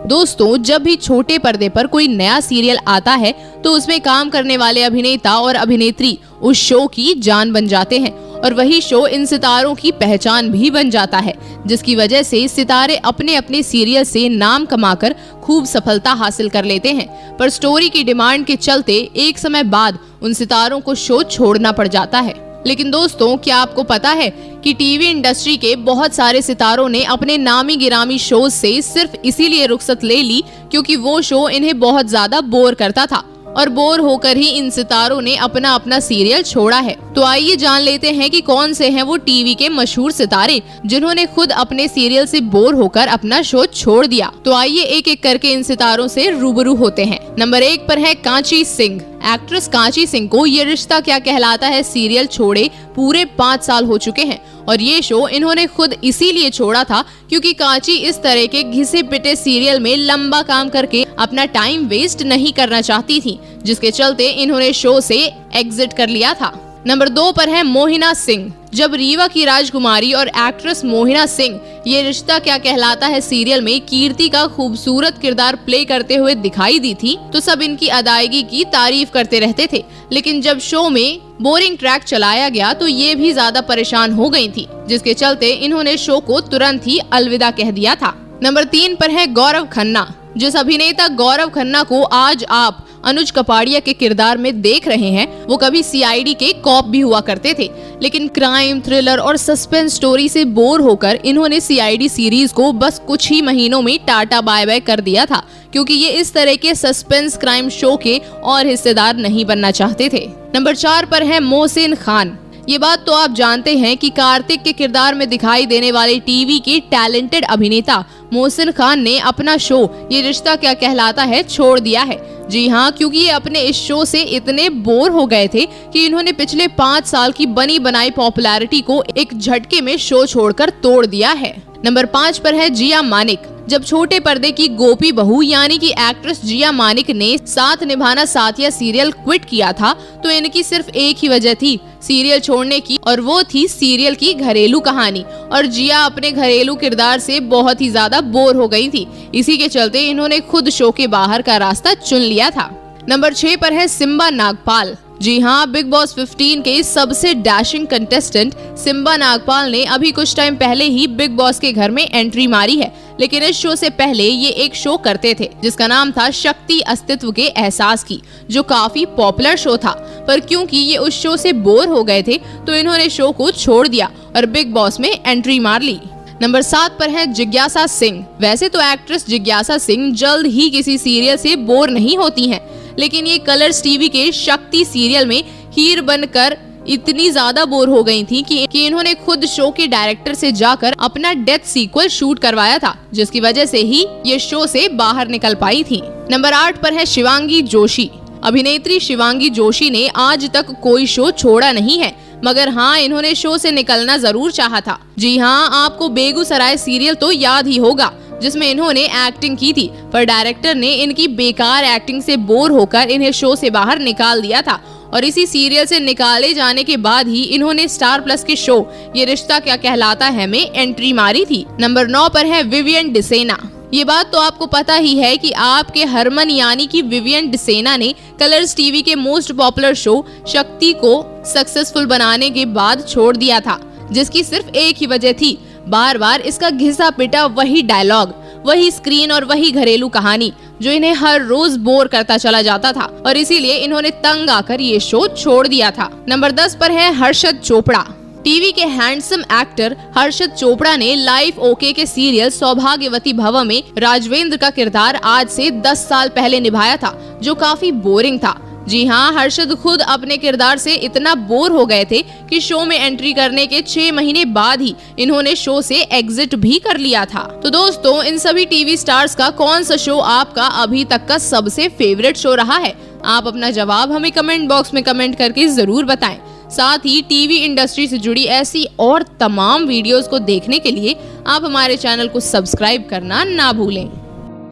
दोस्तों, जब भी छोटे पर्दे पर कोई नया सीरियल आता है तो उसमें काम करने वाले अभिनेता और अभिनेत्री उस शो की जान बन जाते हैं और वही शो इन सितारों की पहचान भी बन जाता है, जिसकी वजह से सितारे अपने अपने सीरियल से नाम कमाकर खूब सफलता हासिल कर लेते हैं। पर स्टोरी की डिमांड के चलते एक समय बाद उन सितारों को शो छोड़ना पड़ जाता है। लेकिन दोस्तों, क्या आपको पता है कि टीवी इंडस्ट्री के बहुत सारे सितारों ने अपने नामी गिरामी शोज से सिर्फ इसीलिए रुखसत ले ली क्योंकि वो शो इन्हें बहुत ज्यादा बोर करता था और बोर होकर ही इन सितारों ने अपना अपना सीरियल छोड़ा है। तो आइए जान लेते हैं कि कौन से हैं वो टीवी के मशहूर सितारे जिन्होंने खुद अपने सीरियल से बोर होकर अपना शो छोड़ दिया। तो आइए एक एक करके इन सितारों से रूबरू होते हैं। नंबर 1 पर है कांची सिंह। एक्ट्रेस कांची सिंह को ये रिश्ता क्या कहलाता है सीरियल छोड़े पूरे 5 साल हो चुके हैं और ये शो इन्होंने खुद इसीलिए छोड़ा था क्योंकि कांची इस तरह के घिसे पिटे सीरियल में लंबा काम करके अपना टाइम वेस्ट नहीं करना चाहती थी, जिसके चलते इन्होंने शो से एग्जिट कर लिया था। नंबर 2 पर है मोहिना सिंह। जब रीवा की राजकुमारी और एक्ट्रेस मोहिना सिंह ये रिश्ता क्या कहलाता है सीरियल में कीर्ति का खूबसूरत किरदार प्ले करते हुए दिखाई दी थी तो सब इनकी अदायगी की तारीफ करते रहते थे, लेकिन जब शो में बोरिंग ट्रैक चलाया गया तो ये भी ज्यादा परेशान हो गई थी, जिसके चलते इन्होंने शो को तुरंत ही अलविदा कह दिया था। नंबर 3 पर है गौरव खन्ना। जिस अभिनेता गौरव खन्ना को आज आप अनुज कपाड़िया के किरदार में देख रहे हैं, वो कभी सीआईडी के कॉप भी हुआ करते थे, लेकिन क्राइम, थ्रिलर और सस्पेंस स्टोरी से बोर होकर इन्होंने सीआईडी सीरीज को बस कुछ ही महीनों में टाटा बाय बाय कर दिया था क्योंकि ये इस तरह के सस्पेंस क्राइम शो के और हिस्सेदार नहीं बनना चाहते थे। नंबर 4 पर है मोहसिन खान। ये बात तो आप जानते हैं कि कार्तिक के किरदार में दिखाई देने वाले टीवी के टैलेंटेड अभिनेता मोहसिन खान ने अपना शो ये रिश्ता क्या कहलाता है छोड़ दिया है। जी हाँ, क्योंकि ये अपने इस शो से इतने बोर हो गए थे कि इन्होंने पिछले 5 साल की बनी बनाई पॉपुलैरिटी को एक झटके में शो छोड़कर तोड़ दिया है। नंबर 5 पर है जिया मानिक। जब छोटे पर्दे की गोपी बहू यानी कि एक्ट्रेस जिया मानिक ने साथ निभाना साथिया सीरियल क्विट किया था तो इनकी सिर्फ एक ही वजह थी सीरियल छोड़ने की और वो थी सीरियल की घरेलू कहानी और जिया अपने घरेलू किरदार से बहुत ही ज्यादा बोर हो गई थी। इसी के चलते इन्होंने खुद शो के बाहर का रास्ता चुन लिया था। नंबर 6 पर है सिम्बा नागपाल। जी हाँ, बिग बॉस 15 के सबसे डैशिंग कंटेस्टेंट सिम्बा नागपाल ने अभी कुछ टाइम पहले ही बिग बॉस के घर में एंट्री मारी है, लेकिन इस शो से पहले ये एक शो करते थे जिसका नाम था शक्ति अस्तित्व के एहसास की, जो काफी पॉपुलर शो था। पर क्योंकि ये उस शो से बोर हो गए थे तो इन्होंने शो को छोड़ दिया और बिग बॉस में एंट्री मार ली। नंबर 7 पर है जिज्ञासा सिंह। वैसे तो एक्ट्रेस जिज्ञासा सिंह जल्द ही किसी सीरियल से बोर नहीं होती हैं, लेकिन ये कलर्स टीवी के शक्ति सीरियल में हीर बनकर इतनी ज्यादा बोर हो गई थी कि इन्होंने खुद शो के डायरेक्टर से जाकर अपना डेथ सीक्वल शूट करवाया था, जिसकी वजह से ही ये शो से बाहर निकल पाई थी। नंबर 8 पर है शिवांगी जोशी। अभिनेत्री शिवांगी जोशी ने आज तक कोई शो छोड़ा नहीं है, मगर हाँ, इन्होंने शो से निकलना जरूर चाहा था। जी हाँ, आपको बेगूसराय सीरियल तो याद ही होगा जिसमें इन्होंने एक्टिंग की थी, पर डायरेक्टर ने इनकी बेकार एक्टिंग से बोर होकर इन्हें शो से बाहर निकाल दिया था और इसी सीरियल से निकाले जाने के बाद ही इन्होंने स्टार प्लस के शो ये रिश्ता क्या कहलाता है में एंट्री मारी थी। नंबर 9 पर है विवियन डिसेना। ये बात तो आपको पता ही है कि आपके हरमन यानी कि विवियन डिसेना ने कलर्स टीवी के मोस्ट पॉपुलर शो शक्ति को सक्सेसफुल बनाने के बाद छोड़ दिया था, जिसकी सिर्फ एक ही वजह थी, बार बार इसका घिसा पिटा वही डायलॉग, वही स्क्रीन और वही घरेलू कहानी जो इन्हें हर रोज बोर करता चला जाता था और इसीलिए इन्होंने तंग आकर ये शो छोड़ दिया था। नंबर 10 पर है हर्षद चोपड़ा। टीवी के हैंडसम एक्टर हर्षद चोपड़ा ने लाइफ ओके के सीरियल सौभाग्यवती भव में राजवेंद्र का किरदार आज से 10 साल पहले निभाया था, जो काफी बोरिंग था। जी हाँ, हर्षद खुद अपने किरदार से इतना बोर हो गए थे कि शो में एंट्री करने के 6 महीने बाद ही इन्होंने शो से एग्जिट भी कर लिया था। तो दोस्तों, इन सभी टीवी स्टार्स का कौन सा शो आपका अभी तक का सबसे फेवरेट शो रहा है? आप अपना जवाब हमें कमेंट बॉक्स में कमेंट करके जरूर बताएं। साथ ही टीवी इंडस्ट्री से जुड़ी ऐसी और तमाम वीडियोस को देखने के लिए आप हमारे चैनल को सब्सक्राइब करना ना भूलें।